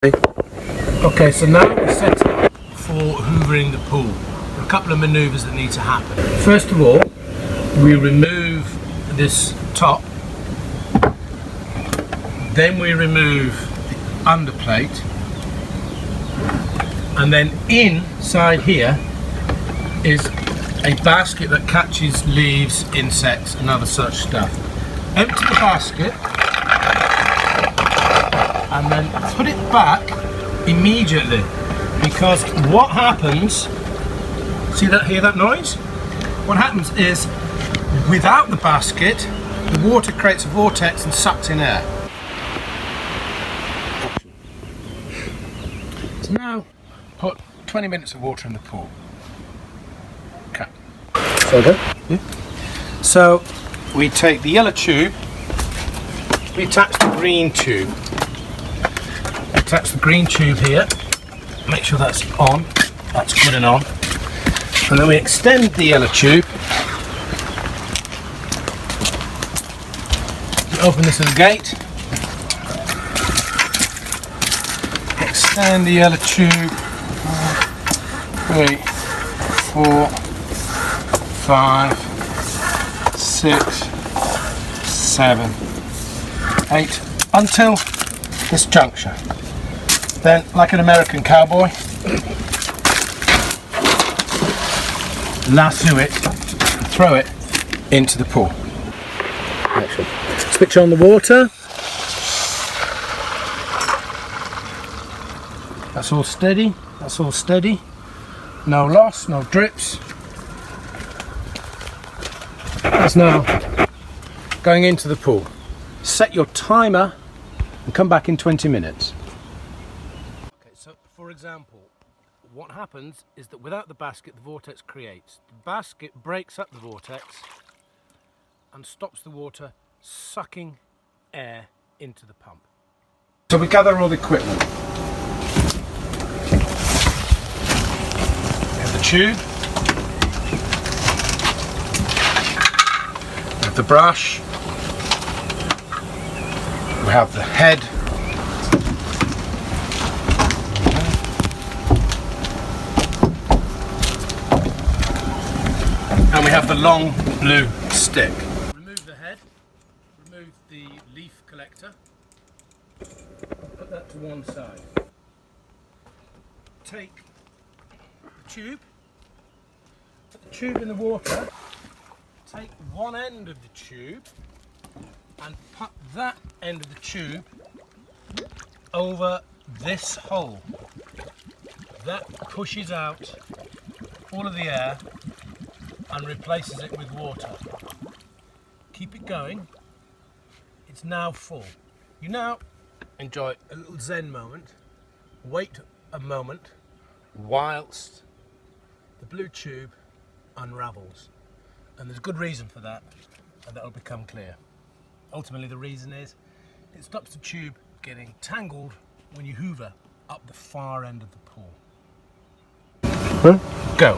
Okay, so now we're set up for hoovering the pool. There are a couple of manoeuvres that need to happen. First of all, we remove this top, then we remove the underplate, and then inside here is a basket that catches leaves, insects and other such stuff. Empty the basket and then put it back immediately, because what happens, hear that noise? What happens is, without the basket, the water creates a vortex and sucks in air. So now put 20 minutes of water in the pool. Okay. So good? Yeah. So we take the yellow tube, we attach the green tube. Attach the green tube here, make sure that's on, that's good and on. And then we extend the yellow tube. We open this little gate. Extend the yellow tube. 3, 4, 5, 6, 7, 8, until this juncture. Then, like an American cowboy, lasso it, throw it into the pool. Excellent. Switch on the water. That's all steady. That's all steady. No loss, no drips. That's now going into the pool. Set your timer and come back in 20 minutes. Okay, so for example, what happens is that without the basket, the vortex creates. The basket breaks up the vortex and stops the water sucking air into the pump. So we gather all the equipment. We have the tube, we have the brush, we have the head, and we have the long blue stick. Remove the head, remove the leaf collector, put that to one side. Take the tube, put the tube in the water, take one end of the tube and put that end of the tube over this hole. That pushes out all of the air and replaces it with water. Keep it going. It's now full. You now enjoy a little zen moment. Wait a moment whilst the blue tube unravels. And there's a good reason for that, and that'll become clear. Ultimately, the reason is it stops the tube getting tangled when you hoover up the far end of the pool. Go.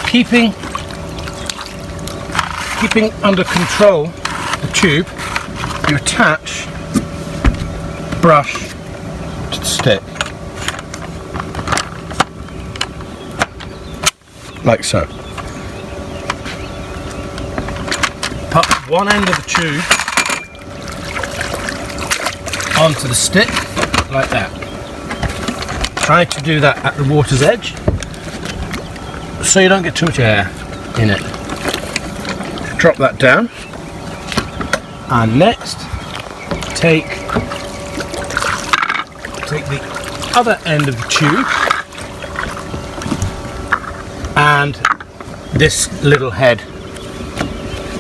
Keeping under control the tube, you attach the brush to the stick, like so. Put one end of the tube onto the stick, like that. Try to do that at the water's edge, so you don't get too much air in it. Drop that down, and next take the other end of the tube and this little head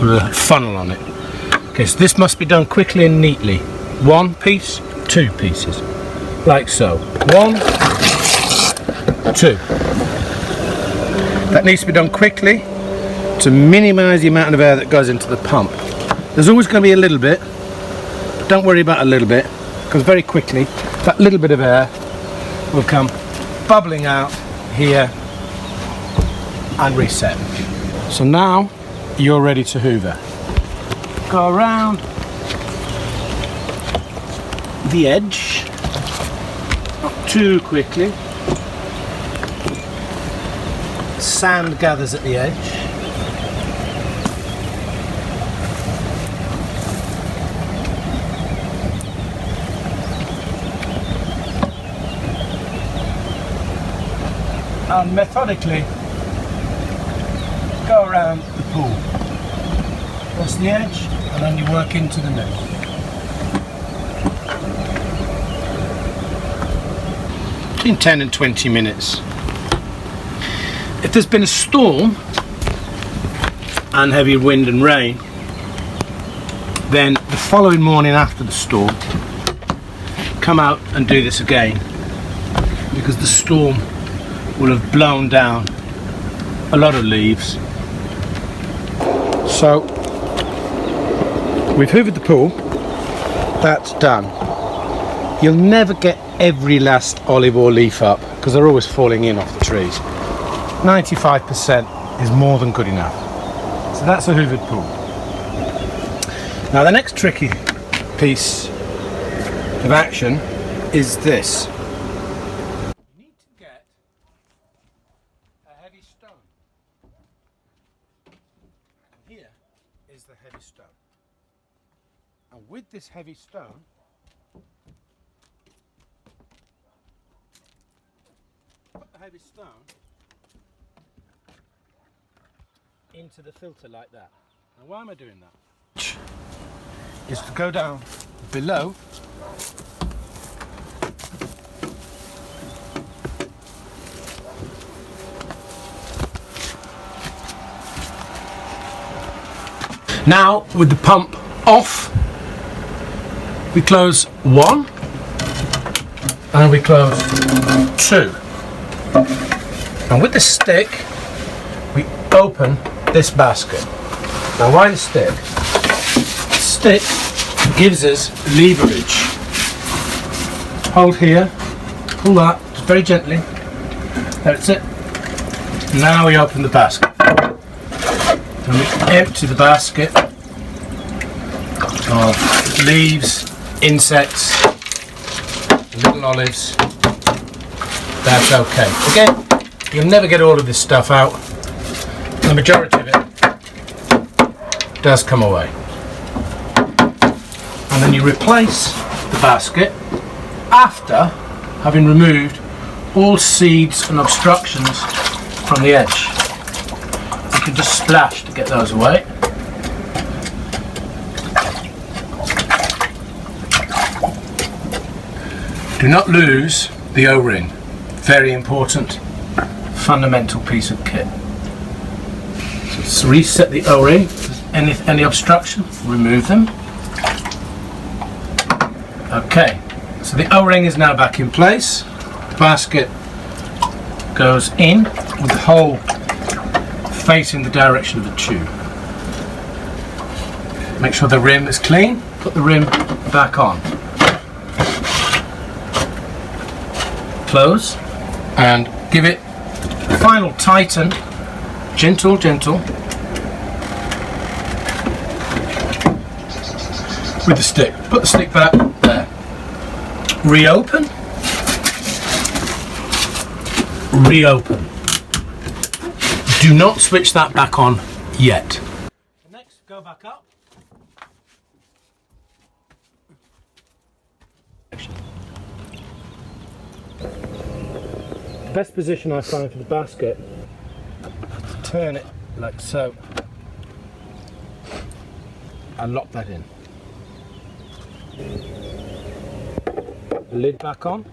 with a funnel on it. Okay, so this must be done quickly and neatly. One piece, two pieces, like so. 1, 2. That needs to be done quickly to minimise the amount of air that goes into the pump. There's always going to be a little bit, but don't worry about a little bit, because very quickly that little bit of air will come bubbling out here and reset. So now you're ready to hoover. Go around the edge Not too quickly. Sand gathers at the edge. And methodically go around the pool. That's the edge, and then you work into the middle. Between 10 and 20 minutes. If there's been a storm and heavy wind and rain, then the following morning after the storm, come out and do this again, because the storm will have blown down a lot of leaves. So we've hoovered the pool, that's done. You'll never get every last olive or leaf up because they're always falling in off the trees. 95% is more than good enough. So that's a hoovered pool. Now the next tricky piece of action is this. You need to get a heavy stone. And here is the heavy stone. And with this heavy stone, put the heavy stone into the filter like that. Now why am I doing that? Is to go down below now with the pump off, we close 1 and we close 2, and with the stick we open this basket. Now why the stick? The stick gives us leverage. Hold here, pull that, just very gently. That's it. Now we open the basket. And we empty the basket of leaves, insects, little olives. That's okay. Again, you'll never get all of this stuff out. The majority of it does come away. And then you replace the basket after having removed all seeds and obstructions from the edge. You can just splash to get those away. Do not lose the O-ring. Very important, fundamental piece of kit. So let's reset the O-ring. Any obstruction, remove them. Okay, so the O-ring is now back in place. The basket goes in with the hole facing the direction of the tube. Make sure the rim is clean. Put the rim back on. Close and give it a final tighten. Gentle, gentle. With the stick. Put the stick back there. Reopen. Reopen. Do not switch that back on yet. Next, go back up. The best position I find for the basket, turn it like so and lock that in. The lid back on.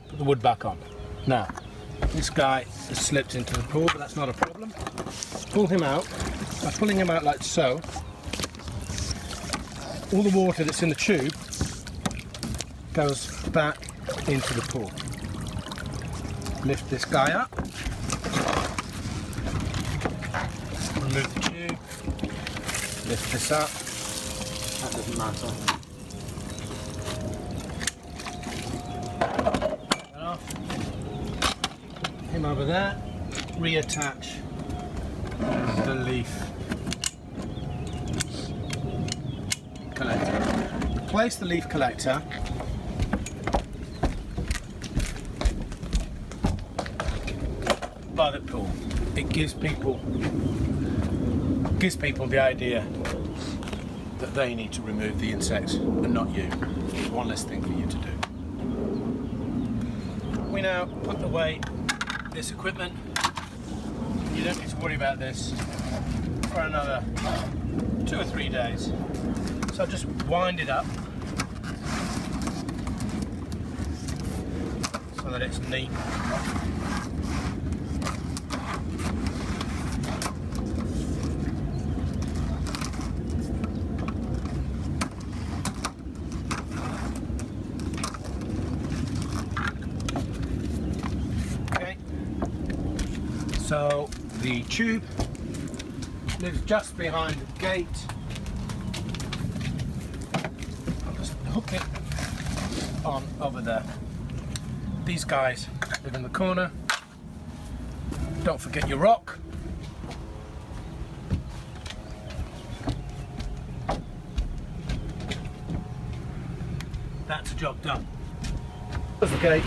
Put the wood back on. Now, this guy has slipped into the pool, but that's not a problem. Pull him out. By pulling him out like so, all the water that's in the tube goes back into the pool. Lift this guy up. Remove the tube. Lift this up. That doesn't matter. Him over there. Reattach the leaf place the leaf collector by the pool. It gives people the idea that they need to remove the insects and not you. It's one less thing for you to do. We now put away this equipment. You don't need to worry about this for another 2 or 3 days. So just wind it up so that it's neat. Okay. So the tube lives just behind the gate. I'll just hook it on over there. These guys live in the corner. Don't forget your rock. That's a job done. That's the gate.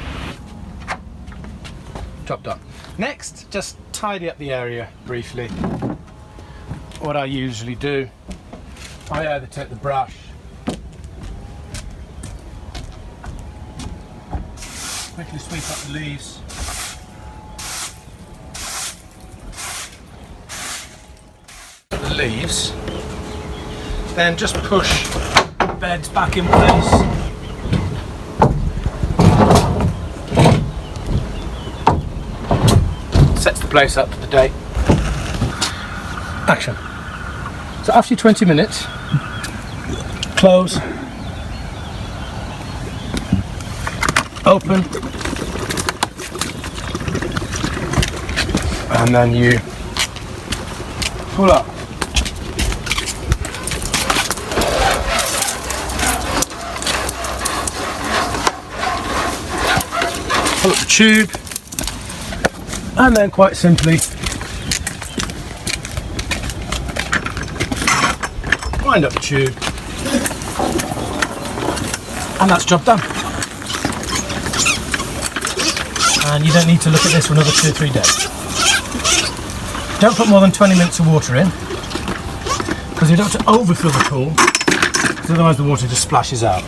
Job done. Next, just tidy up the area briefly. What I usually do, I either take the brush, quickly sweep up the leaves, then just push beds back in place. Sets the place up for the day. Action. So after 20 minutes, close, open, and then you pull up. Pull up the tube, and then quite simply wind up the tube, and that's job done. And you don't need to look at this for another 2 or 3 days. Don't put more than 20 minutes of water in, because you don't want to overfill the pool, because otherwise the water just splashes out.